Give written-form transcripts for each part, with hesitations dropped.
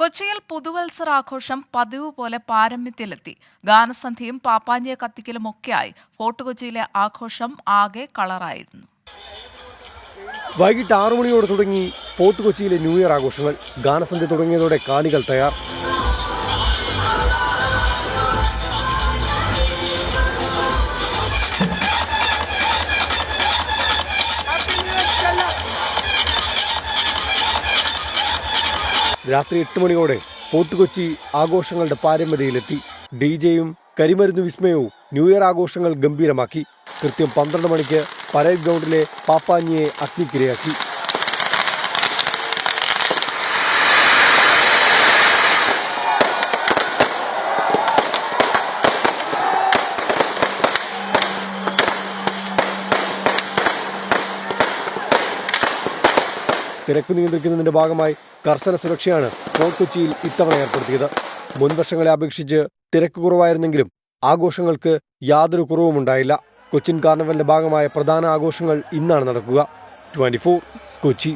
കൊച്ചിയിൽ പുതുവത്സരാഘോഷം പതിവ് പോലെ പാരമ്യത്തിലെത്തി. ഗാനസന്ധ്യയും പാപ്പാഞ്ചിയ കത്തിക്കലുമൊക്കെയായി ഫോർട്ട് കൊച്ചിയിലെ ആഘോഷം ആകെ കളറായിരുന്നു. വൈകിട്ട് 6 മണിയോടെ തുടങ്ങി ഫോർട്ട് കൊച്ചിയിലെ ന്യൂ ഇയർ ആഘോഷങ്ങൾ. ഗാനസന്ധ്യ തുടങ്ങിയതോടെ കാണികൾ തയ്യാർ. രാത്രി 8 മണിയോടെ ഫോർട്ട് കൊച്ചി ആഘോഷങ്ങളുടെ പാരമ്യതയിലെത്തി. ഡിജെയും കരിമരുന്ന് വിസ്മയവും ന്യൂ ഇയർ ആഘോഷങ്ങൾ ഗംഭീരമാക്കി. കൃത്യം 12 മണിക്ക് പരേഡ് ഗ്രൗണ്ടിലെ പാപ്പാഞ്ഞിയെ അഗ്നിക്കിരയാക്കി. തിരക്ക് നിയന്ത്രിക്കുന്നതിന്റെ ഭാഗമായി കർശന സുരക്ഷയാണ് ഫോർട്ട് കൊച്ചിയിൽ ഇത്തവണ ഏർപ്പെടുത്തിയത്. മുൻവർഷങ്ങളെ അപേക്ഷിച്ച് തിരക്ക് കുറവായിരുന്നെങ്കിലും ആഘോഷങ്ങൾക്ക് യാതൊരു കുറവുമുണ്ടായില്ല. കൊച്ചിൻ കാർണിവലിന്റെ ഭാഗമായ പ്രധാന ആഘോഷങ്ങൾ ഇന്നാണ് നടക്കുക. 24 കൊച്ചി.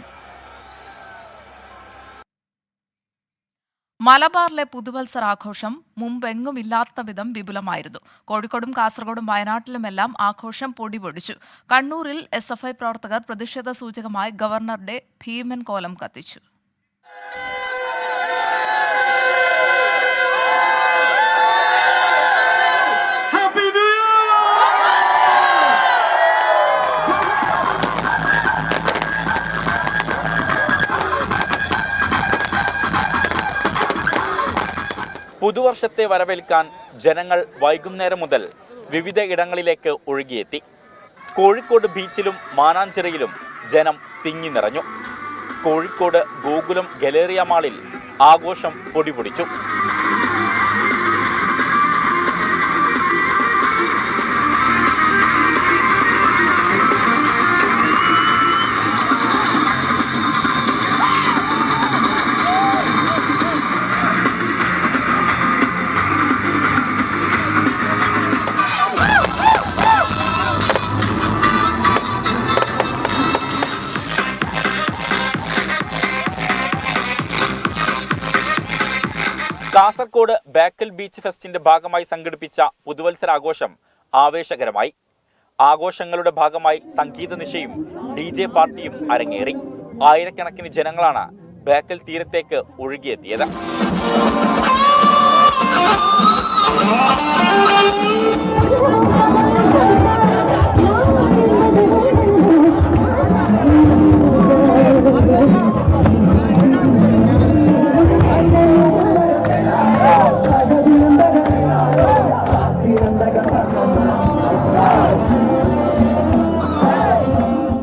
മലബാറിലെ പുതുവത്സരാഘോഷം മുമ്പെങ്ങുമില്ലാത്ത വിധം വിപുലമായിരുന്നു. കോഴിക്കോടും കാസർഗോഡും വയനാട്ടിലുമെല്ലാം ആഘോഷം പൊടിപൊടിച്ചു. കണ്ണൂരിൽ SFI പ്രവർത്തകർ പ്രതിഷേധ സൂചകമായി ഗവർണറുടെ ഭീമൻ കോലം കത്തിച്ചു. പുതുവർഷത്തെ വരവേൽക്കാൻ ജനങ്ങൾ വൈകുന്നേരം മുതൽ വിവിധ ഇടങ്ങളിലേക്ക് ഒഴുകിയെത്തി. കോഴിക്കോട് ബീച്ചിലും മാനാഞ്ചിറയിലും ജനം തിങ്ങി നിറഞ്ഞു. കോഴിക്കോട് ഗോകുലം ഗലേറിയ മാളിൽ ആഘോഷം പൊടിപൊടിച്ചു. കാസർഗോഡ് ബേക്കൽ ബീച്ച് ഫെസ്റ്റിന്റെ ഭാഗമായി സംഘടിപ്പിച്ച പുതുവത്സരാഘോഷം ആവേശകരമായി. ആഘോഷങ്ങളുടെ ഭാഗമായി സംഗീത നിശയും DJ പാർട്ടിയും അരങ്ങേറി. ആയിരക്കണക്കിന് ജനങ്ങളാണ് ബേക്കൽ തീരത്തേക്ക് ഒഴുകിയെത്തിയത്.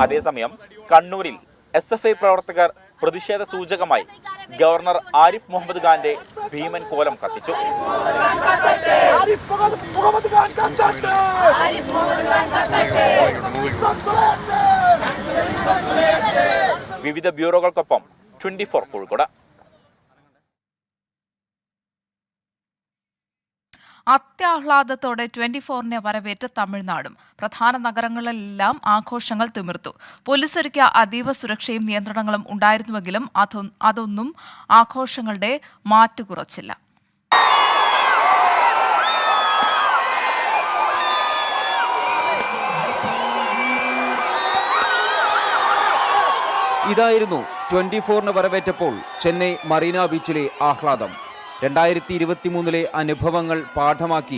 അതേസമയം കണ്ണൂരിൽ SFI പ്രവർത്തകർ പ്രതിഷേധ സൂചകമായി ഗവർണർ ആരിഫ് മുഹമ്മദ് ഖാന്റെ ഭീമൻ കോലം കത്തിച്ചു. വിവിധ ബ്യൂറോകൾക്കൊപ്പം 24 കോഴിക്കോട്. അത്യാഹ്ലാദത്തോടെ 24-നെ വരവേറ്റ തമിഴ്നാടും. പ്രധാന നഗരങ്ങളിലെല്ലാം ആഘോഷങ്ങൾ തിമിർത്തു. പോലീസ് ഒരുക്കിയ അതീവ സുരക്ഷയും നിയന്ത്രണങ്ങളും ഉണ്ടായിരുന്നുവെങ്കിലും അതൊന്നും ആഘോഷങ്ങളുടെ മാറ്റുകുറച്ചില്ല. ഇതായിരുന്നു 24-ന് വരവേറ്റപ്പോൾ ചെന്നൈ മറീന ബീച്ചിലെ ആഹ്ലാദം. 2023-ലെ അനുഭവങ്ങൾ പാഠമാക്കി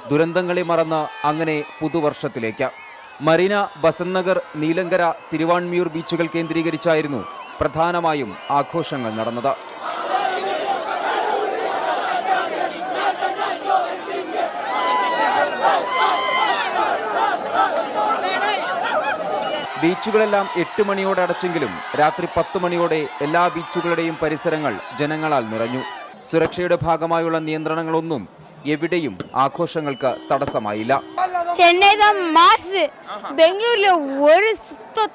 ദുരന്തങ്ങളെ മറന്ന് അങ്ങനെ പുതുവർഷത്തിലേക്ക്. മറീന, ബസന്ത് നഗർ, നീലങ്കര, തിരുവാൻമിയൂർ ബീച്ചുകൾ കേന്ദ്രീകരിച്ചായിരുന്നു പ്രധാനമായും ആഘോഷങ്ങൾ നടന്നത്. ബീച്ചുകളെല്ലാം 8 മണിയോടെ അടച്ചെങ്കിലും രാത്രി 10 മണിയോടെ എല്ലാ ബീച്ചുകളുടെയും പരിസരങ്ങൾ ജനങ്ങളാൽ നിറഞ്ഞു. സുരക്ഷയുടെ ഭാഗമായുള്ള നിയന്ത്രണങ്ങളൊന്നും എവിടെയും ആഘോഷങ്ങൾക്ക് തടസ്സമായില്ല. ചെന്നൈ മാസ്, ബംഗളൂരിലെ ഒരു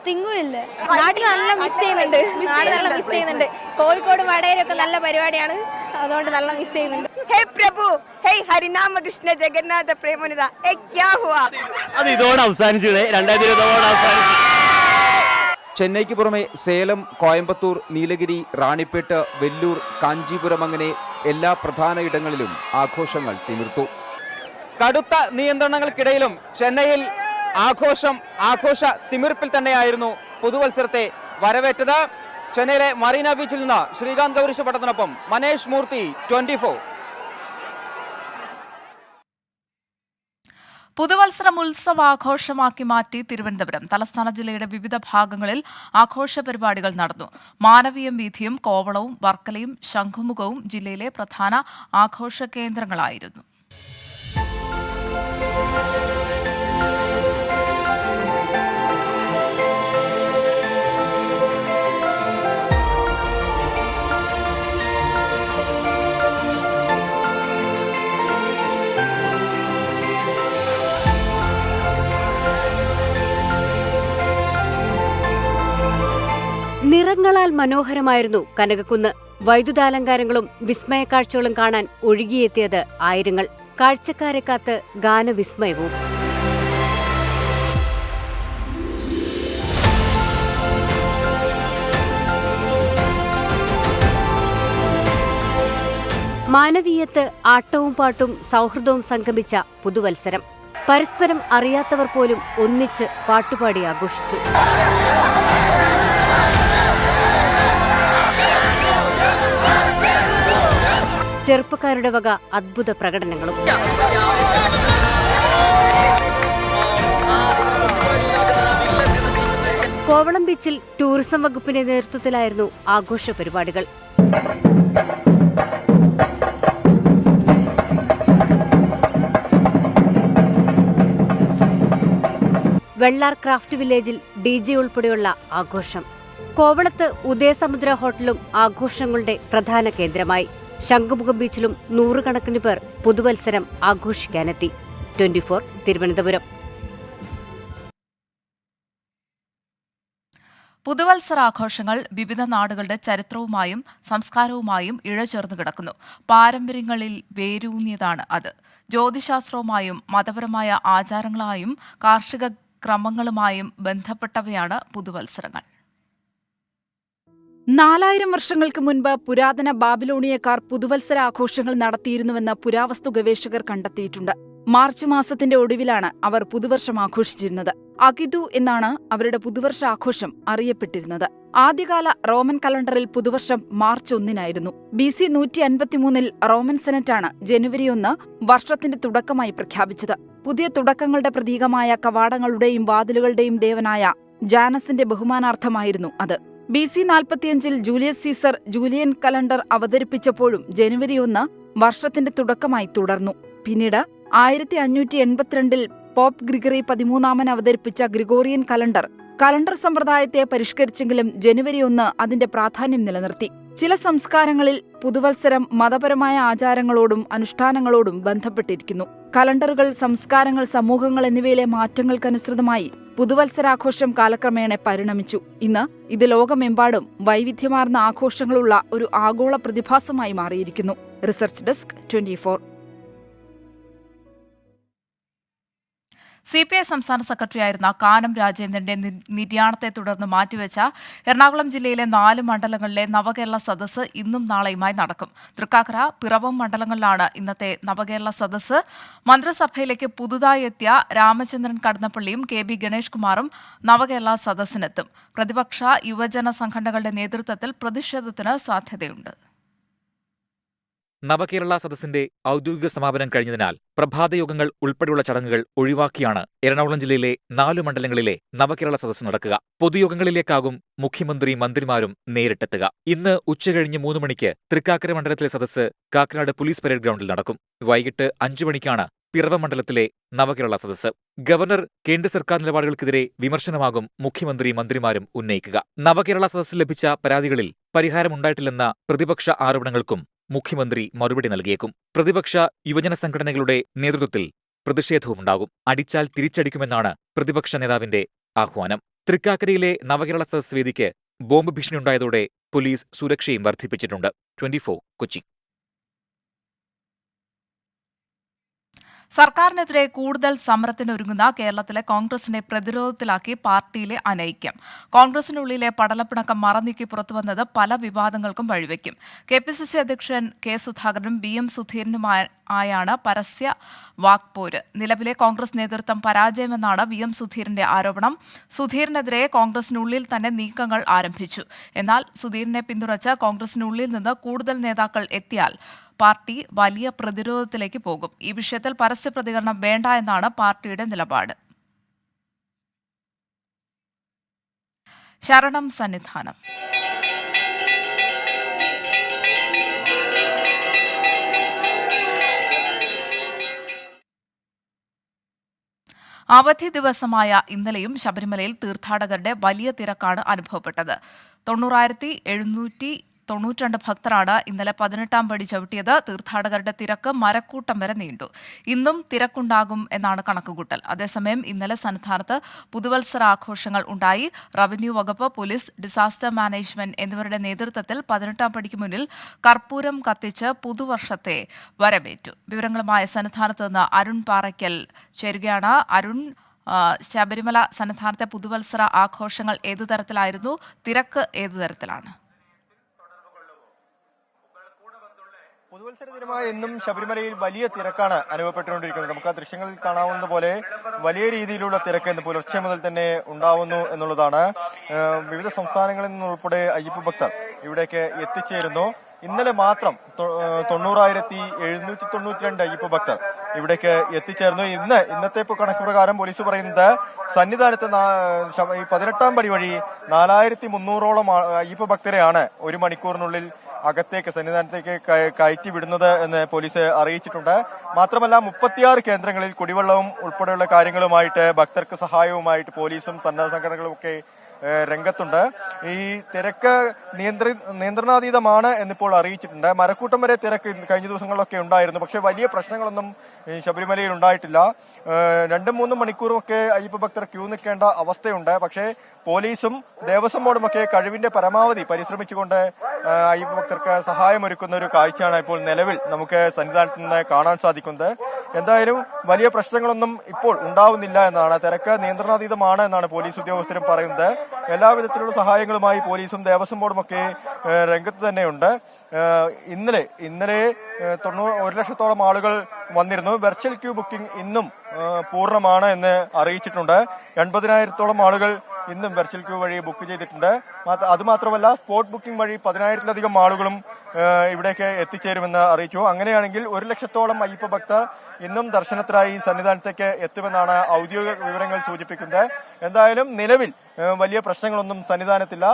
തിങ്ങുമില്ല. നാട്ടിൽ നല്ല മിസ് ചെയ്യുന്നുണ്ട്. കോഴിക്കോട് വടകരയൊക്കെ നല്ല പരിപാടിയാണ്, അതുകൊണ്ട് നല്ല മിസ് ചെയ്യുന്നുണ്ട്. ഹേ പ്രഭു, ഹേ ഹരിനാമ കൃഷ്ണ ജഗന്നാഥ പ്രേമനിത, അത് ഇതോടെ അവസാനിച്ചു. 2020 ചെന്നൈക്ക് പുറമെ സേലം, കോയമ്പത്തൂർ, നീലഗിരി, റാണിപ്പേട്ട്, വെല്ലൂർ, കാഞ്ചീപുരം അങ്ങനെ എല്ലാ പ്രധാന ഇടങ്ങളിലും ആഘോഷങ്ങൾ തിമിർത്തു. കടുത്ത നിയന്ത്രണങ്ങൾക്കിടയിലും ചെന്നൈയിൽ ആഘോഷ തിമിർപ്പിൽ തന്നെയായിരുന്നു പുതുവത്സരത്തെ വരവേറ്റത്. ചെന്നൈയിലെ മറീന ബീച്ചിൽ നിന്ന് ശ്രീകാന്ത് ഗൗരീശപട്ടത്തിനൊപ്പം മനേഷ് മൂർത്തി, 24. പുതുവത്സരം ഉത്സവാഘോഷമാക്കി മാറ്റി തിരുവനന്തപുരം. തലസ്ഥാന ജില്ലയുടെ വിവിധ ഭാഗങ്ങളിൽ ആഘോഷ പരിപാടികൾ നടന്നു. മാനവീയം വീഥിയും കോവളവും വർക്കലയും ശംഖുമുഖവും ജില്ലയിലെ പ്രധാന ആഘോഷ കേന്ദ്രങ്ങളായിരുന്നു. നിറങ്ങളാൽ മനോഹരമായിരുന്നു കനകക്കുന്ന്. വൈദ്യുതാലങ്കാരങ്ങളും വിസ്മയക്കാഴ്ചകളും കാണാൻ ഒഴുകിയെത്തിയത് ആയിരങ്ങൾ. കാഴ്ചക്കാരെ കാത്ത് ഗാനവിസ്മയവും. മാനവീയത്ത് ആട്ടവും പാട്ടും സൗഹൃദവും സംഗമിച്ച പുതുവത്സരം. പരസ്പരം അറിയാത്തവർ പോലും ഒന്നിച്ച് പാട്ടുപാടി ആഘോഷിച്ചു. ചെറുപ്പക്കാരുടെ വക അദ്ഭുത പ്രകടനങ്ങളും. കോവളം ബീച്ചിൽ ടൂറിസം വകുപ്പിന്റെ നേതൃത്വത്തിലായിരുന്നു ആഘോഷ പരിപാടികൾ. വെള്ളാർ ക്രാഫ്റ്റ് വില്ലേജിൽ DJ ഉൾപ്പെടെയുള്ള ആഘോഷം. കോവളത്ത് ഉദയസമുദ്ര ഹോട്ടലും ആഘോഷങ്ങളുടെ പ്രധാന കേന്ദ്രമായി. ശംഖുമുഖം ബീച്ചിലും നൂറുകണക്കിന് പേർ പുതുവത്സരം ആഘോഷിക്കാനെത്തി. 24 തിരുവനന്തപുരം. പുതുവത്സരാഘോഷങ്ങൾ വിവിധ നാടുകളുടെ ചരിത്രവുമായും സംസ്കാരവുമായും ഇഴചേർന്നു കിടക്കുന്നു. പാരമ്പര്യങ്ങളിൽ വേരൂന്നിയതാണ് അത്. ജ്യോതിശാസ്ത്രവുമായും മതപരമായ ആചാരങ്ങളായും കാർഷിക ക്രമങ്ങളുമായും ബന്ധപ്പെട്ടവയാണ് പുതുവത്സരങ്ങൾ. 4000 വർഷങ്ങൾക്ക് മുൻപ് പുരാതന ബാബിലോണിയക്കാർ പുതുവത്സരാഘോഷങ്ങൾ നടത്തിയിരുന്നുവെന്ന് പുരാവസ്തു ഗവേഷകർ കണ്ടെത്തിയിട്ടുണ്ട്. മാർച്ച് മാസത്തിന്റെ ഒടുവിലാണ് അവർ പുതുവർഷം ആഘോഷിച്ചിരുന്നത്. അകിദു എന്നാണ് അവരുടെ പുതുവർഷാഘോഷം അറിയപ്പെട്ടിരുന്നത്. ആദ്യകാല റോമൻ കലണ്ടറിൽ പുതുവർഷം മാർച്ച് 1-നായിരുന്നു. BC 153-ൽ റോമൻ സെനറ്റാണ് ജനുവരി 1 വർഷത്തിന്റെ തുടക്കമായി പ്രഖ്യാപിച്ചത്. പുതിയ തുടക്കങ്ങളുടെ പ്രതീകമായ കവാടങ്ങളുടെയും വാതിലുകളുടെയും ദേവനായ ജാനസിന്റെ ബഹുമാനാർത്ഥമായിരുന്നു അത്. BC 45-ൽ ജൂലിയസ് സീസർ ജൂലിയൻ കലണ്ടർ അവതരിപ്പിച്ചപ്പോഴും ജനുവരി 1 വർഷത്തിന്റെ തുടക്കമായി തുടർന്നു. പിന്നീട് 1582-ൽ പോപ്പ് ഗ്രിഗറി 13 അവതരിപ്പിച്ച ഗ്രിഗോറിയൻ കലണ്ടർ സമ്പ്രദായത്തെ പരിഷ്കരിച്ചെങ്കിലും ജനുവരി 1 അതിന്റെ പ്രാധാന്യം നിലനിർത്തി. ചില സംസ്കാരങ്ങളിൽ പുതുവത്സരം മതപരമായ ആചാരങ്ങളോടും അനുഷ്ഠാനങ്ങളോടും ബന്ധപ്പെട്ടിരിക്കുന്നു. കലണ്ടറുകൾ, സംസ്കാരങ്ങൾ, സമൂഹങ്ങൾ എന്നിവയിലെ മാറ്റങ്ങൾക്കനുസൃതമായി പുതുവത്സരാഘോഷം കാലക്രമേണ പരിണമിച്ചു. ഇന്ന് ഇത് ലോകമെമ്പാടും വൈവിധ്യമാർന്ന ആഘോഷങ്ങളുള്ള ഒരു ആഗോള പ്രതിഭാസമായി മാറിയിരിക്കുന്നു. Research desk 24. CPI സംസ്ഥാന സെക്രട്ടറിയായിരുന്ന കാനം രാജേന്ദ്രന്റെ നിര്യാണത്തെ തുടർന്ന് മാറ്റിവെച്ച എറണാകുളം ജില്ലയിലെ 4 മണ്ഡലങ്ങളിലെ നവകേരള സദസ്സ് ഇന്നും നാളെയുമായി നടക്കും. തൃക്കാക്കര, പിറവം മണ്ഡലങ്ങളിലാണ് ഇന്നത്തെ നവകേരള സദസ്സ്. മന്ത്രിസഭയിലേക്ക് പുതുതായി എത്തിയ രാമചന്ദ്രൻ കടന്നപ്പള്ളിയും KB ഗണേഷ് കുമാറും നവകേരള സദസ്സിനെത്തും. പ്രതിപക്ഷ യുവജന സംഘടനകളുടെ നേതൃത്വത്തിൽ പ്രതിഷേധത്തിന് സാധ്യതയുണ്ട്. നവകേരള സദസ്സിന്റെ ഔദ്യോഗിക സമാപനം കഴിഞ്ഞതിനാൽ പ്രഭാതയോഗങ്ങൾ ഉൾപ്പെടെയുള്ള ചടങ്ങുകൾ ഒഴിവാക്കിയാണ് എറണാകുളം ജില്ലയിലെ 4 മണ്ഡലങ്ങളിലെ നവകേരള സദസ്സ് നടക്കുക. പൊതുയോഗങ്ങളിലേക്കാകും മുഖ്യമന്ത്രി, മന്ത്രിമാരും നേരിട്ടെത്തുക. ഇന്ന് ഉച്ചകഴിഞ്ഞ് 3 മണിക്ക് തൃക്കാക്കര മണ്ഡലത്തിലെ സദസ്സ് കാക്കനാട് പോലീസ് പരേഡ് ഗ്രൗണ്ടിൽ നടക്കും. വൈകിട്ട് 5 മണിക്കാണ് പിറവം മണ്ഡലത്തിലെ നവകേരള സദസ്സ്. ഗവർണർ, കേന്ദ്ര സർക്കാർ നിലപാടുകൾക്കെതിരെ വിമർശനമാകും മുഖ്യമന്ത്രി, മന്ത്രിമാരും ഉന്നയിക്കുക. നവകേരള സദസ്സിൽ ലഭിച്ച പരാതികളിൽ പരിഹാരമുണ്ടായിട്ടില്ലെന്ന പ്രതിപക്ഷ ആരോപണങ്ങൾക്കും മുഖ്യമന്ത്രി മറുപടി നൽകിയേക്കും. പ്രതിപക്ഷ യുവജന സംഘടനകളുടെ നേതൃത്വത്തിൽ പ്രതിഷേധവുമുണ്ടാകും. അടിച്ചാൽ തിരിച്ചടിക്കുമെന്നാണ് പ്രതിപക്ഷ നേതാവിന്റെ ആഹ്വാനം. തൃക്കാക്കരയിലെ നവകേരള സദസ്സ് വേദിക്ക് ബോംബ് ഭീഷണിയുണ്ടായതോടെ പോലീസ് സുരക്ഷയും വർദ്ധിപ്പിച്ചിട്ടുണ്ട്. 24 കൊച്ചി. സർക്കാരിനെതിരെ കൂടുതൽ സമരത്തിനൊരുങ്ങുന്ന കേരളത്തിലെ കോൺഗ്രസിനെ പ്രതിരോധത്തിലാക്കി പാർട്ടിയിലെ അനൈക്യം. കോൺഗ്രസിനുള്ളിലെ പടലപ്പിണക്കം മറനീക്കി പുറത്തുവന്നത് പല വിവാദങ്ങൾക്കും വഴിവെക്കും. KPCC അധ്യക്ഷൻ കെ സുധാകരനും BM സുധീരനുമായാണ് പരസ്യ വാക്പോര്. നിലവിലെ കോൺഗ്രസ് നേതൃത്വം പരാജയമെന്നാണ് VM സുധീരന്റെ ആരോപണം. സുധീരനെതിരെ കോൺഗ്രസിനുള്ളിൽ തന്നെ നീക്കങ്ങൾ ആരംഭിച്ചു. എന്നാൽ സുധീരനെ പിന്തുണച്ച് കോൺഗ്രസിനുള്ളിൽ നിന്ന് കൂടുതൽ നേതാക്കൾ എത്തിയാൽ പാർട്ടി വലിയ പ്രതിരോധത്തിലേക്ക് പോകും. ഈ വിഷയത്തിൽ പരസ്യ പ്രതികരണം വേണ്ട എന്നാണ് പാർട്ടിയുടെ നിലപാട്. ശരണം സന്നിധാനം. അവധി ദിവസമായ ഇന്നലെയും ശബരിമലയിൽ തീർത്ഥാടകരുടെ വലിയ തിരക്കാണ് അനുഭവപ്പെട്ടത്. 90,792 ഭക്തരാണ് ഇന്നലെ 18-ാം പടി ചവിട്ടിയത്. തീർത്ഥാടകരുടെ തിരക്ക് മരക്കൂട്ടം വരെ നീണ്ടു. ഇന്നും തിരക്കുണ്ടാകും എന്നാണ് കണക്കുകൂട്ടൽ. അതേസമയം ഇന്നലെ സന്നിധാനത്ത് പുതുവത്സര ആഘോഷങ്ങൾ ഉണ്ടായി. റവന്യൂ വകുപ്പ്, പോലീസ്, ഡിസാസ്റ്റർ മാനേജ്മെന്റ് എന്നിവരുടെ നേതൃത്വത്തിൽ 18-ാം പടിക്ക് മുന്നിൽ കർപ്പൂരം കത്തിച്ച് പുതുവർഷത്തെ വരവേറ്റു. വിവരങ്ങളുമായി സന്നിധാനത്ത് നിന്ന് അരുൺ പാറയ്ക്കൽ ചേരുകയാണ്. അരുൺ, ശബരിമല സന്നിധാനത്തെ പുതുവത്സര ആഘോഷങ്ങൾ ഏതു തരത്തിലായിരുന്നു? തിരക്ക് ഏതു തരത്തിലാണ്? പുതുവത്സര ദിനമായ ഇന്നും ശബരിമലയിൽ വലിയ തിരക്കാണ് അനുഭവപ്പെട്ടുകൊണ്ടിരിക്കുന്നത്. നമുക്ക് ആ ദൃശ്യങ്ങളിൽ കാണാവുന്ന പോലെ വലിയ രീതിയിലുള്ള തിരക്ക് ഇന്ന് പുലർച്ചെ മുതൽ തന്നെ ഉണ്ടാവുന്നു എന്നുള്ളതാണ്. വിവിധ സംസ്ഥാനങ്ങളിൽ നിന്നുൾപ്പെടെ അയ്യപ്പ ഭക്തർ ഇവിടേക്ക് എത്തിച്ചേരുന്നു. ഇന്നലെ മാത്രം 90,792 അയ്യപ്പ ഭക്തർ ഇവിടേക്ക് എത്തിച്ചേർന്നു. ഇന്നത്തെ കണക്ക് പ്രകാരം പോലീസ് പറയുന്നത് സന്നിധാനത്ത് 18-ാം പടി വഴി 4,300ഓളം അയ്യപ്പ ഭക്തരെയാണ് ഒരു മണിക്കൂറിനുള്ളിൽ അകത്തേക്ക് സന്നിധാനത്തേക്ക് കയറ്റി വിടുന്നത് എന്ന് പോലീസ് അറിയിച്ചിട്ടുണ്ട്. മാത്രമല്ല 36 കേന്ദ്രങ്ങളിൽ കുടിവെള്ളവും ഉൾപ്പെടെയുള്ള കാര്യങ്ങളുമായിട്ട് ഭക്തർക്ക് സഹായവുമായിട്ട് പോലീസും സന്നദ്ധ സംഘടനകളും ഒക്കെ രംഗത്തുണ്ട്. ഈ തിരക്ക് നിയന്ത്രണാതീതമാണ് എന്നിപ്പോൾ അറിയിച്ചിട്ടുണ്ട്. മരക്കൂട്ടം വരെ തിരക്ക് കഴിഞ്ഞ ദിവസങ്ങളിലൊക്കെ ഉണ്ടായിരുന്നു. പക്ഷെ വലിയ പ്രശ്നങ്ങളൊന്നും ശബരിമലയിൽ ഉണ്ടായിട്ടില്ല. 2-3 മണിക്കൂറുമൊക്കെ അയ്യപ്പ ഭക്തർ ക്യൂ നിൽക്കേണ്ട അവസ്ഥയുണ്ട്. പക്ഷേ പോലീസും ദേവസ്വം ബോർഡുമൊക്കെ കഴിവിന്റെ പരമാവധി പരിശ്രമിച്ചുകൊണ്ട് അയ്യപ്പ ഭക്തർക്ക് സഹായമൊരുക്കുന്ന ഒരു കാഴ്ചയാണ് ഇപ്പോൾ നിലവിൽ നമുക്ക് സന്നിധാനത്ത് നിന്ന് കാണാൻ സാധിക്കുന്നത്. എന്തായാലും വലിയ പ്രശ്നങ്ങളൊന്നും ഇപ്പോൾ ഉണ്ടാവുന്നില്ല എന്നാണ്. തിരക്ക് നിയന്ത്രണാതീതമാണ് എന്നാണ് പോലീസ് ഉദ്യോഗസ്ഥരും പറയുന്നത്. എല്ലാവിധത്തിലുള്ള സഹായങ്ങളുമായി പോലീസും ദേവസ്വം ബോർഡും ഒക്കെ രംഗത്ത് തന്നെയുണ്ട്. ഇന്നലെ 1,00,000-ഓളം ആളുകൾ വന്നിരുന്നു. വെർച്വൽ ക്യൂ ബുക്കിംഗ് ഇന്നും പൂർണ്ണമാണ് എന്ന് അറിയിച്ചിട്ടുണ്ട്. 80,000-ഓളം ആളുകൾ ഇന്നും വെർച്വൽ ക്യൂ വഴി ബുക്ക് ചെയ്തിട്ടുണ്ട്. അതുമാത്രമല്ല സ്പോട്ട് ബുക്കിംഗ് വഴി 10,000-ലധികം ആളുകളും ഇവിടേക്ക് എത്തിച്ചേരുമെന്ന് അറിയിച്ചു. അങ്ങനെയാണെങ്കിൽ 1,00,000-ഓളം അയ്യപ്പ ഭക്തർ ഇന്നും ദർശനത്തിനായി സന്നിധാനത്തേക്ക് എത്തുമെന്നാണ് ഔദ്യോഗിക വിവരങ്ങൾ സൂചിപ്പിക്കുന്നത്. എന്തായാലും നിലവിൽ വലിയ പ്രശ്നങ്ങളൊന്നും സന്നിധാനത്തില്ല.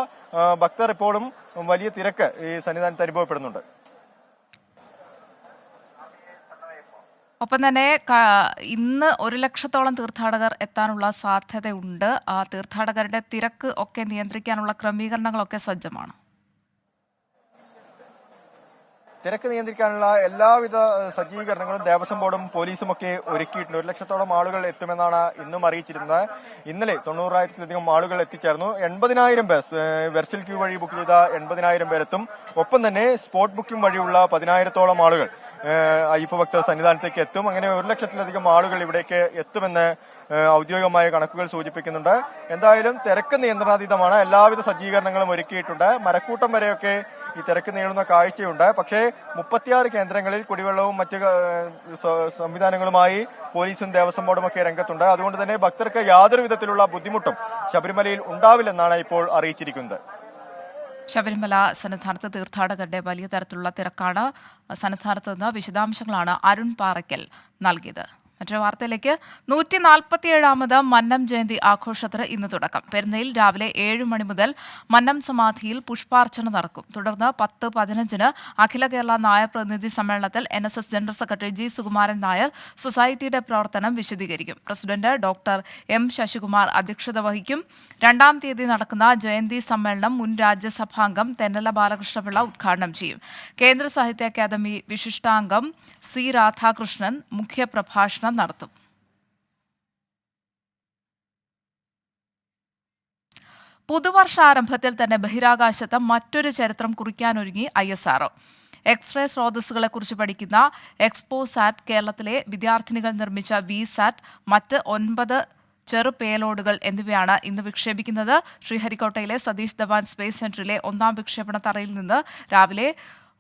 ഭക്തർ ഇപ്പോഴും വലിയ തിരക്ക് ഈ സന്നിധാനത്ത് അനുഭവപ്പെടുന്നുണ്ട്. ഒപ്പം തന്നെ ഇന്ന് 1,00,000-ഓളം തീർത്ഥാടകർ എത്താനുള്ള സാധ്യതയുണ്ട്. ആ തീർത്ഥാടകരുടെ തിരക്ക് ഒക്കെ നിയന്ത്രിക്കാനുള്ള ക്രമീകരണങ്ങളൊക്കെ സജ്ജമാണ്. തിരക്ക് നിയന്ത്രിക്കാനുള്ള എല്ലാവിധ സജ്ജീകരണങ്ങളും ദേവസ്വം ബോർഡും പോലീസും ഒക്കെ ഒരുക്കിയിട്ടുണ്ട്. 1,00,000-ഓളം ആളുകൾ എത്തുമെന്നാണ് ഇന്നും അറിയിച്ചിരുന്നത്. ഇന്നലെ 90,000-ലധികം ആളുകൾ എത്തിച്ചേർന്നു. 80,000 പേർ വെർച്വൽ ക്യൂ വഴി ബുക്ക് ചെയ്ത 80,000 പേരെത്തും. ഒപ്പം തന്നെ സ്പോട്ട് ബുക്കിംഗ് വഴിയുള്ള 10,000-ഓളം ആളുകൾ അയ്യപ്പ ഭക്തർ സന്നിധാനത്തേക്ക് എത്തും. അങ്ങനെ 1,00,000-ലധികം ആളുകൾ ഇവിടേക്ക് എത്തുമെന്ന് ഔദ്യോഗികമായ കണക്കുകൾ സൂചിപ്പിക്കുന്നുണ്ട്. എന്തായാലും തിരക്ക് നിയന്ത്രണാതീതമാണ്. എല്ലാവിധ സജ്ജീകരണങ്ങളും ഒരുക്കിയിട്ടുണ്ട്. മരക്കൂട്ടം വരെയൊക്കെ ഈ തിരക്ക് നീളുന്ന കാഴ്ചയുണ്ട്. പക്ഷേ 36 കേന്ദ്രങ്ങളിൽ കുടിവെള്ളവും മറ്റ് സംവിധാനങ്ങളുമായി പോലീസും ദേവസ്വം ബോർഡും ഒക്കെ രംഗത്തുണ്ട്. അതുകൊണ്ട് തന്നെ ഭക്തർക്ക് യാതൊരു വിധത്തിലുള്ള ബുദ്ധിമുട്ടും ശബരിമലയിൽ ഉണ്ടാവില്ലെന്നാണ് ഇപ്പോൾ അറിയിച്ചിരിക്കുന്നത്. ശബരിമല സന്നിധാനത്ത് തീർത്ഥാടകരുടെ വലിയ തരത്തിലുള്ള തിരക്കാണ്. സന്നിധാനത്ത് നിന്ന് വിശദാംശങ്ങളാണ് അരുൺ പാറയ്ക്കൽ നൽകിയത്. മറ്റൊരു വാർത്തയിലേക്ക്. 147ാമത് മന്നം ജയന്തി ആഘോഷത്തിന് ഇന്ന് തുടക്കം. പെരുന്നയിൽ രാവിലെ 7 മണി മുതൽ മന്നം സമാധിയിൽ പുഷ്പാർച്ചന നടക്കും. തുടർന്ന് 10:15 അഖില കേരള നായർ പ്രതിനിധി സമ്മേളനത്തിൽ NSS general secretary G. Sukumaran Nair സൊസൈറ്റിയുടെ പ്രവർത്തനം വിശദീകരിക്കും. President doctor M. ശശികുമാർ അധ്യക്ഷത വഹിക്കും. 2-ാം തീയതി നടക്കുന്ന ജയന്തി സമ്മേളനം മുൻ രാജ്യസഭാംഗം തെന്നല ബാലകൃഷ്ണപിള്ള ഉദ്ഘാടനം ചെയ്യും. കേന്ദ്ര സാഹിത്യ അക്കാദമി വിശിഷ്ടാംഗം C. രാധാകൃഷ്ണൻ മുഖ്യപ്രഭാഷണം നടത്തും. പുതുവർഷാരംഭത്തിൽ തന്നെ ബഹിരാകാശത്ത് മറ്റൊരു ചരിത്രം കുറിക്കാനൊരുങ്ങി ISRO. എക്സ്റേ സ്രോതസ്സുകളെക്കുറിച്ച് പഠിക്കുന്ന എക്സ്പോസാറ്റ് കേരളത്തിലെ വിദ്യാർത്ഥിനികൾ നിർമ്മിച്ച വിസാറ്റ് മറ്റ് 9 ചെറു പേലോഡുകൾ എന്നിവയാണ് ഇന്ന് വിക്ഷേപിക്കുന്നത്. ശ്രീഹരിക്കോട്ടയിലെ സതീഷ് ധവാൻ സ്പേസ് സെന്ററിലെ 1ാം വിക്ഷേപണ തറയിൽ നിന്ന് രാവിലെ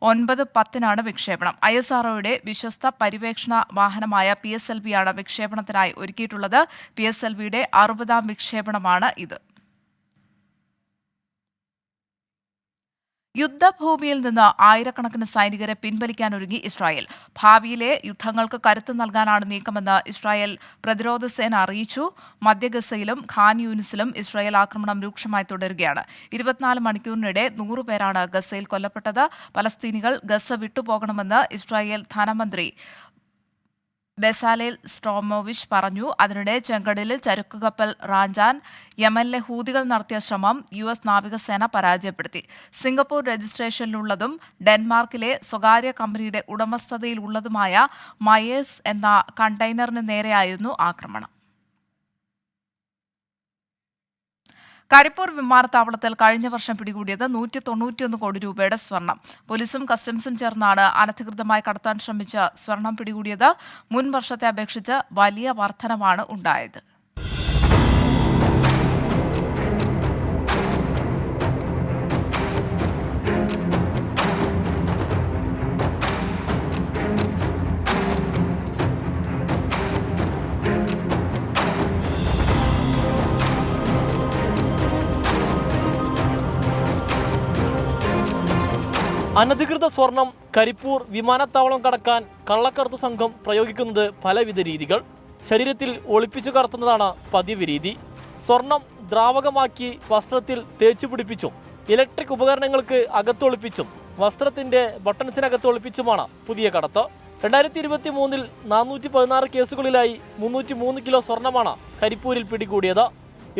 9:10 വിക്ഷേപണം. ISROയുടെ വിശ്വസ്ത പര്യവേക്ഷണ വാഹനമായ PSLV-യാണ് വിക്ഷേപണത്തിനായി ഒരുക്കിയിട്ടുള്ളത്. PSLV-യുടെ 60ാം വിക്ഷേപണമാണ് ഇത്. യുദ്ധഭൂമിയിൽ നിന്ന് ആയിരക്കണക്കിന് സൈനികരെ പിൻവലിക്കാനൊരുങ്ങി ഇസ്രായേൽ. ഭാവിയിലെ യുദ്ധങ്ങൾക്ക് കരുത്ത് നൽകാനാണ് നീക്കമെന്ന് ഇസ്രായേൽ പ്രതിരോധ സേന അറിയിച്ചു. മധ്യ ഗസയിലും ഖാൻ യൂനിസിലും ഇസ്രായേൽ ആക്രമണം രൂക്ഷമായി തുടരുകയാണ്. 24 മണിക്കൂറിനിടെ 100 പേരാണ് ഗസയിൽ കൊല്ലപ്പെട്ടത്. പലസ്തീനികൾ ഗസ വിട്ടുപോകണമെന്ന് ഇസ്രായേൽ ധനമന്ത്രി ബെസാലേൽ സ്ട്രോമോവിച്ച് പറഞ്ഞു. അതിനിടെ ചെങ്കടലിൽ ചരക്കുകപ്പൽ റാഞ്ചാൻ യമനിലെ ഹൂതികൾ നടത്തിയ ശ്രമം US നാവികസേന പരാജയപ്പെടുത്തി. സിംഗപ്പൂർ രജിസ്ട്രേഷനിലുള്ളതും ഡെൻമാർക്കിലെ സ്വകാര്യ കമ്പനിയുടെ ഉടമസ്ഥതയിലുള്ളതുമായ മയേഴ്സ് എന്ന കണ്ടെയ്നറിന് നേരെയായിരുന്നു ആക്രമണം. കരിപ്പൂർ വിമാനത്താവളത്തിൽ കഴിഞ്ഞ വർഷം പിടികൂടിയത് 191 കോടി രൂപയുടെ സ്വർണം. പോലീസും കസ്റ്റംസും ചേർന്നാണ് അനധികൃതമായി കടത്താൻ ശ്രമിച്ച സ്വർണം പിടികൂടിയത്. മുൻ വർഷത്തെ അപേക്ഷിച്ച് വലിയ വർധനവാണ് ഉണ്ടായത്. അനധികൃത സ്വർണം കരിപ്പൂർ വിമാനത്താവളം കടക്കാൻ കള്ളക്കടത്തു സംഘം പ്രയോഗിക്കുന്നത് പലവിധ രീതികൾ. ശരീരത്തിൽ ഒളിപ്പിച്ചു കടത്തുന്നതാണ് പതിവ് രീതി. സ്വർണം ദ്രാവകമാക്കി വസ്ത്രത്തിൽ തേച്ചു പിടിപ്പിച്ചും ഇലക്ട്രിക് ഉപകരണങ്ങൾക്ക് അകത്തൊളിപ്പിച്ചും വസ്ത്രത്തിന്റെ ബട്ടൺസിനകത്ത് ഒളിപ്പിച്ചുമാണ് പുതിയ കടത്ത്. 2023 416 കേസുകളിലായി 303 കിലോ സ്വർണമാണ് കരിപ്പൂരിൽ പിടികൂടിയത്.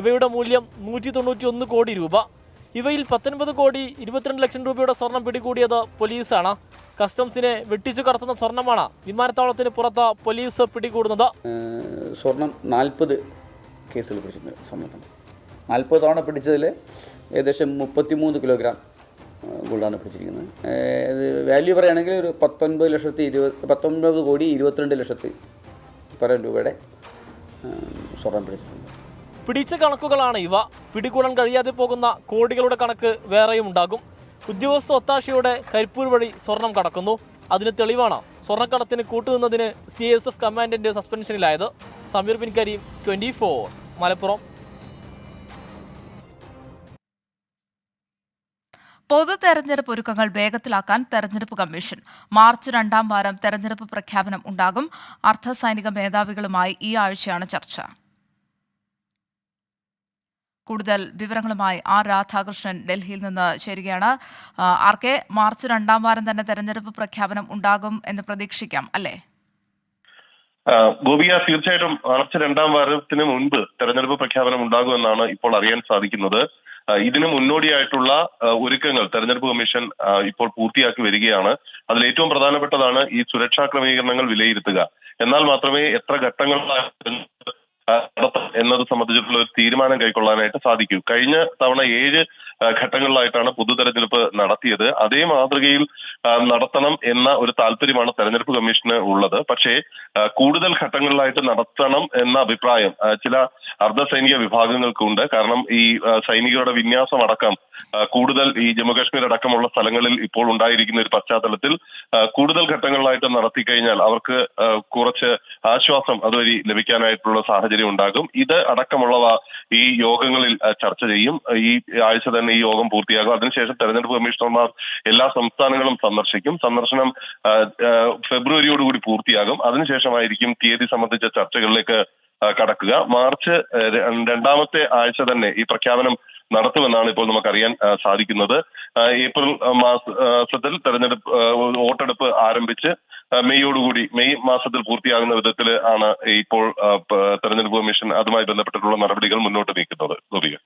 ഇവയുടെ മൂല്യം 191 കോടി രൂപ. ഇവയിൽ 19 കോടി 22 ലക്ഷം രൂപയുടെ സ്വർണം പിടികൂടിയത് പോലീസാണ്. കസ്റ്റംസിനെ വെട്ടിച്ചു കടത്തുന്ന സ്വർണമാണ് വിമാനത്താവളത്തിന് പുറത്ത് പോലീസ് പിടികൂടുന്നത്. സ്വർണം 40 കേസുകൾ പിടിച്ചിട്ടുണ്ട്. സ്വർണ്ണത്തിന് 40 തവണ പിടിച്ചതിൽ ഏകദേശം 33 കിലോഗ്രാം ഗോൾഡാണ് പിടിച്ചിരിക്കുന്നത്. ഇത് വാല്യൂ പറയുകയാണെങ്കിൽ ഒരു 19 കോടി 22 ലക്ഷത്തി രൂപയുടെ സ്വർണം പിടിച്ചിട്ടുണ്ട്. പിടിച്ച കണക്കുകളാണ് ഇവ. പിടികൂടാൻ കഴിയാതെ പോകുന്ന കോടികളുടെ കണക്ക് വേറെയും ഉണ്ടാകും. ഉദ്യോഗസ്ഥ ഒത്താശയോടെ കരിപ്പൂർ വഴി സ്വർണം കടക്കുന്നു. അതിന് തെളിവാണ് സ്വർണ്ണക്കടത്തിന് കൂട്ടുനിന്നതിന് CISF കമാൻഡന്റ് സസ്പെൻഷനിലായത്. സമീർ ബിൻ കരീം, 24 മലപ്പുറം. പൊതു തെരഞ്ഞെടുപ്പ് ഒരുക്കങ്ങൾ വേഗത്തിലാക്കാൻ തെരഞ്ഞെടുപ്പ് കമ്മീഷൻ. മാർച്ച് 2ാം വാരം തെരഞ്ഞെടുപ്പ് പ്രഖ്യാപനം ഉണ്ടാകും. അർദ്ധസൈനിക മേധാവികളുമായി ഈ ആഴ്ചയാണ് ചർച്ച. കൂടുതൽ വിവരങ്ങളുമായി R രാധാകൃഷ്ണൻ ഡൽഹിയിൽ നിന്ന് ചേരുകയാണ്. RK, മാർച്ച് 2ാം വാരം തന്നെ തെരഞ്ഞെടുപ്പ് പ്രഖ്യാപനം ഉണ്ടാകും എന്ന് പ്രതീക്ഷിക്കാം അല്ലേ? ഗോപിക, തീർച്ചയായിട്ടും മാർച്ച് 2ാം വാരത്തിന് മുൻപ് തെരഞ്ഞെടുപ്പ് പ്രഖ്യാപനം ഉണ്ടാകുമെന്നാണ് ഇപ്പോൾ അറിയാൻ സാധിക്കുന്നത്. ഇതിന് മുന്നോടിയായിട്ടുള്ള ഒരുക്കങ്ങൾ തെരഞ്ഞെടുപ്പ് കമ്മീഷൻ ഇപ്പോൾ പൂർത്തിയാക്കി വരികയാണ്. അതിൽ ഏറ്റവും പ്രധാനപ്പെട്ടതാണ് ഈ സുരക്ഷാ ക്രമീകരണങ്ങൾ വിലയിരുത്തുക. എന്നാൽ മാത്രമേ എത്ര ഘട്ടങ്ങളായി എന്നത് സംബന്ധിച്ചിട്ടുള്ള ഒരു തീരുമാനം കൈക്കൊള്ളാനായിട്ട് സാധിക്കൂ. കഴിഞ്ഞ തവണ 7 ഘട്ടങ്ങളിലായിട്ടാണ് പൊതു തെരഞ്ഞെടുപ്പ് നടത്തിയത്. അതേ മാതൃകയിൽ നടത്തണം എന്ന ഒരു താല്പര്യമാണ് തെരഞ്ഞെടുപ്പ് കമ്മീഷന് ഉള്ളത്. പക്ഷേ കൂടുതൽ ഘട്ടങ്ങളിലായിട്ട് നടത്തണം എന്ന അഭിപ്രായം ചില അർദ്ധസൈനിക വിഭാഗങ്ങൾക്കുണ്ട്. കാരണം ഈ സൈനികരുടെ വിന്യാസം അടക്കം കൂടുതൽ ഈ ജമ്മുകാശ്മീർ അടക്കമുള്ള സ്ഥലങ്ങളിൽ ഇപ്പോൾ ഉണ്ടായിരിക്കുന്ന ഒരു പശ്ചാത്തലത്തിൽ കൂടുതൽ ഘട്ടങ്ങളിലായിട്ട് നടത്തി കഴിഞ്ഞാൽ അവർക്ക് കുറച്ച് ആശ്വാസം അതുവഴി ലഭിക്കാനായിട്ടുള്ള സാഹചര്യം ഉണ്ടാകും. ഇത് അടക്കമുള്ളവ ഈ യോഗങ്ങളിൽ ചർച്ച ചെയ്യും. ഈ ആഴ്ച തന്നെ ഈ യോഗം പൂർത്തിയാകും. അതിനുശേഷം തെരഞ്ഞെടുപ്പ് കമ്മീഷണർമാർ എല്ലാ സംസ്ഥാനങ്ങളും സന്ദർശിക്കും. സന്ദർശനം ഫെബ്രുവരിയോടുകൂടി പൂർത്തിയാകും. അതിനുശേഷമായിരിക്കും തീയതി സംബന്ധിച്ച ചർച്ചകളിലേക്ക് കടക്കുക. മാർച്ച് 2ാമത്തെ ആഴ്ച തന്നെ ഈ പ്രഖ്യാപനം നടത്തുമെന്നാണ് ഇപ്പോൾ നമുക്കറിയാൻ സാധിക്കുന്നത്. ഏപ്രിൽ മാസത്തിൽ തെരഞ്ഞെടുപ്പ് വോട്ടെടുപ്പ് ആരംഭിച്ച് മെയ് മാസത്തിൽ പൂർത്തിയാകുന്ന വിധത്തിൽ ആണ് ഇപ്പോൾ തെരഞ്ഞെടുപ്പ് കമ്മീഷൻ അതുമായി ബന്ധപ്പെട്ടിട്ടുള്ള നടപടികൾ മുന്നോട്ട് നീക്കുന്നത്. ഗോപിക.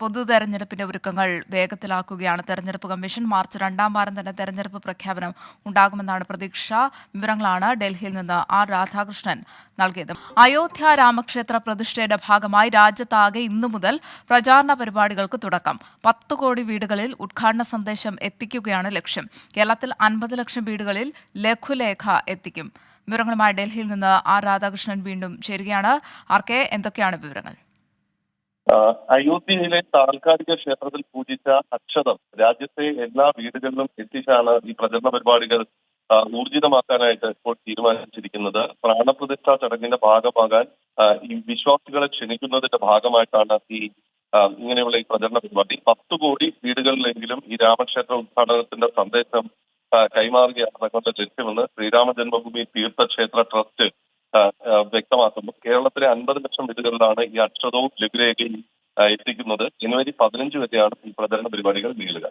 പൊതു തെരഞ്ഞെടുപ്പിന്റെ ഒരുക്കങ്ങൾ വേഗത്തിലാക്കുകയാണ് തെരഞ്ഞെടുപ്പ് കമ്മീഷൻ. മാർച്ച് 2 വാരം തന്നെ തെരഞ്ഞെടുപ്പ് പ്രഖ്യാപനം ഉണ്ടാകുമെന്നാണ് പ്രതീക്ഷ. വിവരങ്ങളാണ് ഡൽഹിയിൽ നിന്ന് ആർ രാധാകൃഷ്ണൻ നൽകിയത്. അയോധ്യ രാമക്ഷേത്ര പ്രതിഷ്ഠയുടെ ഭാഗമായി രാജ്യത്താകെ ഇന്നു മുതൽ പ്രചാരണ പരിപാടികൾക്ക് തുടക്കം. 10 കോടി വീടുകളിൽ ഉദ്ഘാടന സന്ദേശം എത്തിക്കുകയാണ് ലക്ഷ്യം. കേരളത്തിൽ 50 ലക്ഷം വീടുകളിൽ ലഘുലേഖ എത്തിക്കും. വിവരങ്ങളുമായി ഡൽഹിയിൽ നിന്ന് ആർ രാധാകൃഷ്ണൻ വീണ്ടും ചേരുകയാണ്. ആർക്കെ, എന്തൊക്കെയാണ് വിവരങ്ങൾ? അയോധ്യയിലെ താൽക്കാലിക ക്ഷേത്രത്തിൽ പൂജിച്ച അക്ഷതം രാജ്യത്തെ എല്ലാ വീടുകളിലും എത്തിച്ചാണ് ഈ പ്രചരണ പരിപാടികൾ ഊർജിതമാക്കാനായിട്ട് ഇപ്പോൾ തീരുമാനിച്ചിരിക്കുന്നത്. പ്രാണപ്രതിഷ്ഠാ ചടങ്ങിന്റെ ഭാഗമാകാൻ ഈ വിശ്വാസികളെ ക്ഷണിക്കുന്നതിന്റെ ഭാഗമായിട്ടാണ് ഇങ്ങനെയുള്ള ഈ പ്രചരണ പരിപാടി. 10 കോടി വീടുകളിലെങ്കിലും ഈ രാമക്ഷേത്ര ഉദ്ഘാടനത്തിന്റെ സന്ദേശം കൈമാറുകയാണ് തങ്ങളുടെ ലക്ഷ്യമെന്ന് ശ്രീരാമ ജന്മഭൂമി തീർത്ഥക്ഷേത്ര ട്രസ്റ്റ് വ്യക്തമാക്കുന്നു. കേരളത്തിലെ 50 ലക്ഷം വീടുകളിലാണ് ഈ അക്ഷതവും ലഘുലേഖയും എത്തിക്കുന്നത്. ജനുവരി 15 വരെയാണ് ഈ പ്രചരണ പരിപാടികൾ നീളുക.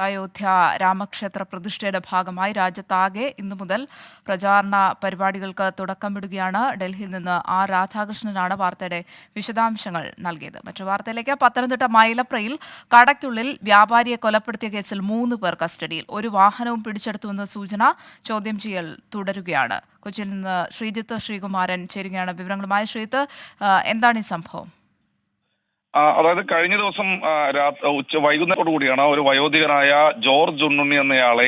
അയോധ്യ രാമക്ഷേത്ര പ്രതിഷ്ഠയുടെ ഭാഗമായി രാജ്യത്താകെ ഇന്നു മുതൽ പ്രചാരണ പരിപാടികൾക്ക് തുടക്കമിടുകയാണ്. ഡൽഹിയിൽ നിന്ന് ആർ രാധാകൃഷ്ണനാണ് വാർത്തയുടെ വിശദാംശങ്ങൾ നൽകിയത്. മറ്റു വാർത്തയിലേക്ക്. പത്തനംതിട്ട മൈലപ്രയിൽ കടയ്ക്കുള്ളിൽ വ്യാപാരിയെ കൊലപ്പെടുത്തിയ കേസിൽ 3 പേർ കസ്റ്റഡിയിൽ. ഒരു വാഹനവും പിടിച്ചെടുത്തുവെന്ന സൂചന. ചോദ്യം ചെയ്യൽ തുടരുകയാണ്. കൊച്ചിയിൽ നിന്ന് ശ്രീജിത്ത് ശ്രീകുമാരൻ ചേരുകയാണ് വിവരങ്ങളുമായി. ശ്രീജിത്ത്, എന്താണ് ഈ സംഭവം? അതായത് കഴിഞ്ഞ ദിവസം വൈകുന്നേരത്തോടു കൂടിയാണ് ഒരു വയോധികനായ ജോർജ് ഉണ്ണുണ്ണി എന്നയാളെ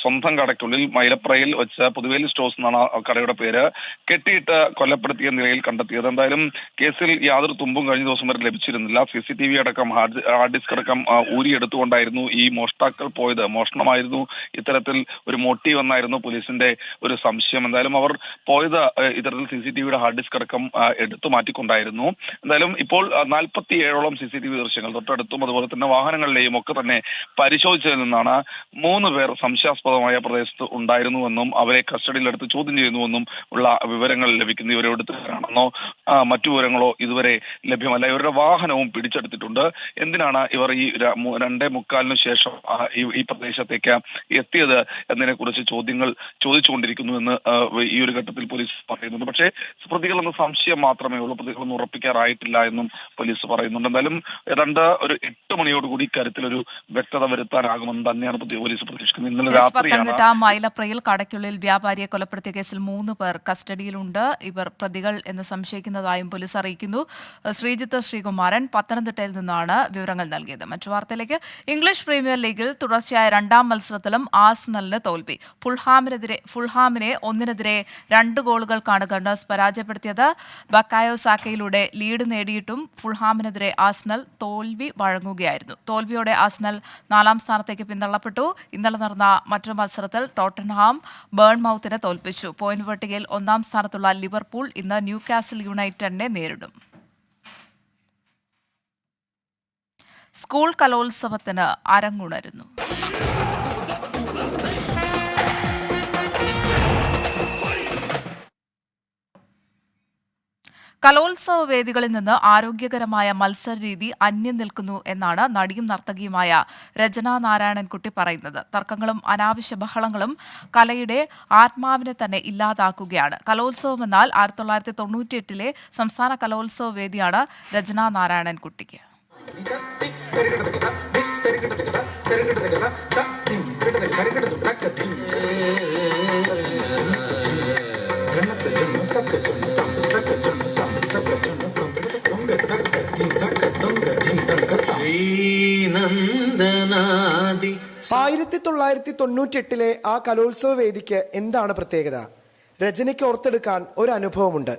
സ്വന്തം കടയ്ക്കുള്ളിൽ മൈലപ്രയിൽ വെച്ച് പുതുവേലി സ്റ്റോഴ്സ് എന്നാണ് കടയുടെ പേര് കെട്ടിയിട്ട് കൊലപ്പെടുത്തിയ നിലയിൽ കണ്ടെത്തിയത്. എന്തായാലും കേസിൽ യാതൊരു തുമ്പും കഴിഞ്ഞ ദിവസം വരെ ലഭിച്ചിരുന്നില്ല. CCTV അടക്കം ഹാർഡ് ഡിസ്ക് അടക്കം ഊരിയെടുത്തുകൊണ്ടായിരുന്നു ഈ മോഷ്ടാക്കൾ പോയത്. മോഷണമായിരുന്നു ഇത്തരത്തിൽ ഒരു മോട്ടീവ് എന്നായിരുന്നു പോലീസിന്റെ ഒരു സംശയം. എന്തായാലും അവർ പോയത് ഇത്തരത്തിൽ CCTVയുടെ ഹാർഡ് ഡിസ്ക് അടക്കം എടുത്തു മാറ്റിക്കൊണ്ടായിരുന്നു. എന്തായാലും ഇപ്പോൾ 47ഓളം CCTV ദൃശ്യങ്ങൾ തൊട്ടടുത്തും അതുപോലെ തന്നെ വാഹനങ്ങളിലെയും ഒക്കെ തന്നെ പരിശോധിച്ചതിൽ നിന്നാണ് 3 പേർ സംശയാസ്പദമായ പ്രദേശത്ത് ഉണ്ടായിരുന്നുവെന്നും അവരെ കസ്റ്റഡിയിലെടുത്ത് ചോദ്യം ചെയ്യുന്നുവെന്നും ഉള്ള വിവരങ്ങൾ ലഭിക്കുന്നു. ഇവരെ എടുത്തുകാരാണെന്നോ മറ്റു വിവരങ്ങളോ ഇതുവരെ ലഭ്യമല്ല. ഇവരുടെ വാഹനവും പിടിച്ചെടുത്തിട്ടുണ്ട്. എന്തിനാണ് ഇവർ ഈ 2:45 ശേഷം ഈ പ്രദേശത്തേക്ക് എത്തിയത് എന്നതിനെ കുറിച്ച് ചോദ്യങ്ങൾ ചോദിച്ചുകൊണ്ടിരിക്കുന്നു എന്ന് ഈ ഒരു ഘട്ടത്തിൽ പോലീസ് പറയുന്നുണ്ട്. പക്ഷേ പ്രതികളെന്ന സംശയം മാത്രമേ ഉള്ളൂ. പ്രതികളൊന്നും ഉറപ്പിക്കാറായിട്ടില്ല എന്നും പോലീസ് പറയുന്നുണ്ട്. എന്തായാലും ഏതാണ്ട് ഒരു 8 മണിയോടുകൂടി ഇക്കാര്യത്തിൽ ഒരു വ്യക്തത വരുത്താനാകുമെന്ന് തന്നെയാണ് പോലീസ് പ്രതീക്ഷിക്കുന്നത്. ഇന്നലെ രാത്രിയാണ് മൈലപ്രയിൽ കടയ്ക്കുള്ളിൽ വ്യാപാരിയെ കൊലപ്പെടുത്തിയ കേസിൽ 3 പേർ കസ്റ്റഡിയിലുണ്ട്. ഇവർ പ്രതികൾ എന്ന് സംശയിക്കുന്നതായും പോലീസ് അറിയിക്കുന്നു. ശ്രീജിത്ത് ശ്രീകുമാരൻ പത്തനംതിട്ടയിൽ നിന്നാണ് വിവരങ്ങൾ നൽകിയത്. മറ്റു വാർത്തയിലേക്ക്. ഇംഗ്ലീഷ് പ്രീമിയർ ലീഗിൽ തുടർച്ചയായ 2ാം മത്സരത്തിലും ആഴ്സണലിന് തോൽവി. ഫുൾഹാമിനെ 1-2 ഗോളുകൾക്കാണ് ഗണ്ണേഴ്സ് പരാജയപ്പെടുത്തിയത്. ബക്കായോ സാക്കയിലൂടെ ലീഡ് നേടിയിട്ടും ഫുൾഹാമിനെതിരെ ആഴ്സണൽ തോൽവി വഴങ്ങുകയായിരുന്നു. തോൽവിയോടെ ആഴ്സണൽ 4ാം സ്ഥാനത്തേക്ക് പിന്തള്ളപ്പെട്ടു. ഇന്നലെ നടന്ന മറ്റൊരു മത്സരത്തിൽ ടോട്ടൻഹാം ബേൺമൌത്തിനെ തോൽപ്പിച്ചു. പോയിന്റ് പട്ടികയിൽ 1ാം സ്ഥാനത്തുള്ള ലിവർപൂൾ ഇന്ന് ന്യൂകാസിൽ യുണൈറ്റഡിനെ നേരിടും. സ്കൂൾ കലോത്സവത്തിന് അരങ്ങുണരുന്നു. കലോത്സവ വേദികളിൽ നിന്ന് ആരോഗ്യകരമായ മത്സരരീതി അന്യം നിൽക്കുന്നു എന്നാണ് നടിയും നർത്തകിയുമായ രചന നാരായണൻകുട്ടി പറയുന്നത്. തർക്കങ്ങളും അനാവശ്യ ബഹളങ്ങളും കലയുടെ ആത്മാവിനെ തന്നെ ഇല്ലാതാക്കുകയാണ്. കലോത്സവം എന്നാൽ 1998 സംസ്ഥാന കലോത്സവ വേദിയാണ് രചന നാരായണൻകുട്ടിക്ക്. ശ്രീനന്ദനാദി 1998 ആ കലോത്സവ വേദിക്ക് എന്താണ് പ്രത്യേകത? രചനയ്ക്ക് ഓർത്തെടുക്കാൻ ഒരു അനുഭവമുണ്ട്.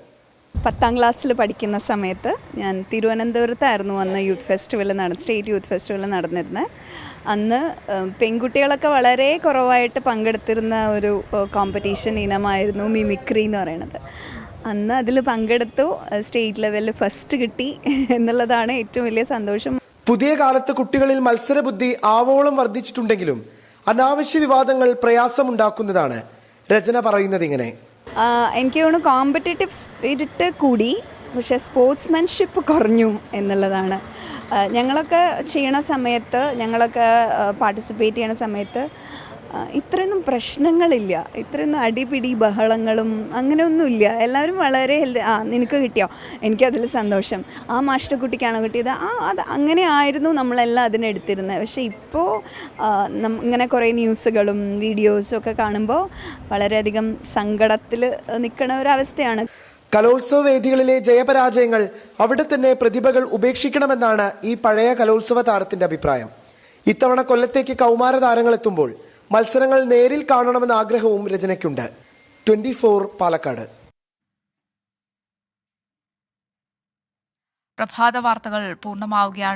10ാം ക്ലാസ്സിൽ പഠിക്കുന്ന സമയത്ത് ഞാൻ തിരുവനന്തപുരത്തായിരുന്നു അന്ന് സ്റ്റേറ്റ് യൂത്ത് ഫെസ്റ്റിവൽ നടന്നിരുന്നത്. അന്ന് പെൺകുട്ടികളൊക്കെ വളരെ കുറവായിട്ട് പങ്കെടുത്തിരുന്ന ഒരു കോമ്പറ്റീഷൻ ഇനമായിരുന്നു മിമിക്രി എന്ന് പറയുന്നത്. അന്ന് അതിൽ പങ്കെടുത്തു. സ്റ്റേറ്റ് ലെവലിൽ ഫസ്റ്റ് കിട്ടി എന്നുള്ളതാണ് ഏറ്റവും വലിയ സന്തോഷം. പുതിയ കാലത്ത് കുട്ടികളിൽ മത്സരബുദ്ധി ആവോളം വർദ്ധിച്ചിട്ടുണ്ടെങ്കിലും അനാവശ്യ വിവാദങ്ങൾ പ്രയാസമുണ്ടാക്കുന്നതാണ്. രചന പറയുന്നത് ഇങ്ങനെ: എനിക്ക് തോന്നുന്നു കോമ്പറ്റേറ്റീവ് സ്പിരിറ്റ് കൂടി, പക്ഷേ സ്പോർട്സ്മാൻഷിപ്പ് കുറഞ്ഞു എന്നുള്ളതാണ്. ഞങ്ങളൊക്കെ ചെയ്യണ സമയത്ത്, ഞങ്ങളൊക്കെ പാർട്ടിസിപ്പേറ്റ് ചെയ്യണ സമയത്ത് ഇത്രയൊന്നും പ്രശ്നങ്ങളില്ല, ഇത്രയൊന്നും അടിപിടി ബഹളങ്ങളും അങ്ങനെയൊന്നുമില്ല. എല്ലാവരും വളരെ നിനക്ക് കിട്ടിയോ, എനിക്കതിൽ സന്തോഷം, ആ മാഷിൻ്റെ കുട്ടിക്കാണോ കിട്ടിയത്, അത് അങ്ങനെ ആയിരുന്നു നമ്മളെല്ലാം അതിനെടുത്തിരുന്നത്. പക്ഷേ ഇപ്പോൾ ഇങ്ങനെ കുറേ ന്യൂസുകളും വീഡിയോസും ഒക്കെ കാണുമ്പോൾ വളരെയധികം സങ്കടത്തിൽ നിൽക്കുന്ന ഒരവസ്ഥയാണ്. കലോത്സവ വേദികളിലെ ജയപരാജയങ്ങൾ അവിടെ തന്നെ പ്രതിഭകൾ ഉപേക്ഷിക്കണമെന്നാണ് ഈ പഴയ കലോത്സവ താരത്തിന്റെ അഭിപ്രായം. ഇത്തവണ കൊല്ലത്തേക്ക് കൗമാര താരങ്ങൾ എത്തുമ്പോൾ മത്സരങ്ങൾ നേരിൽ കാണണമെന്ന ആഗ്രഹവും രചനയ്ക്കുണ്ട്. 24 പാലക്കാട്. പ്രഭാത വാർത്തകൾ പൂർണ്ണമാവുകയാണ്.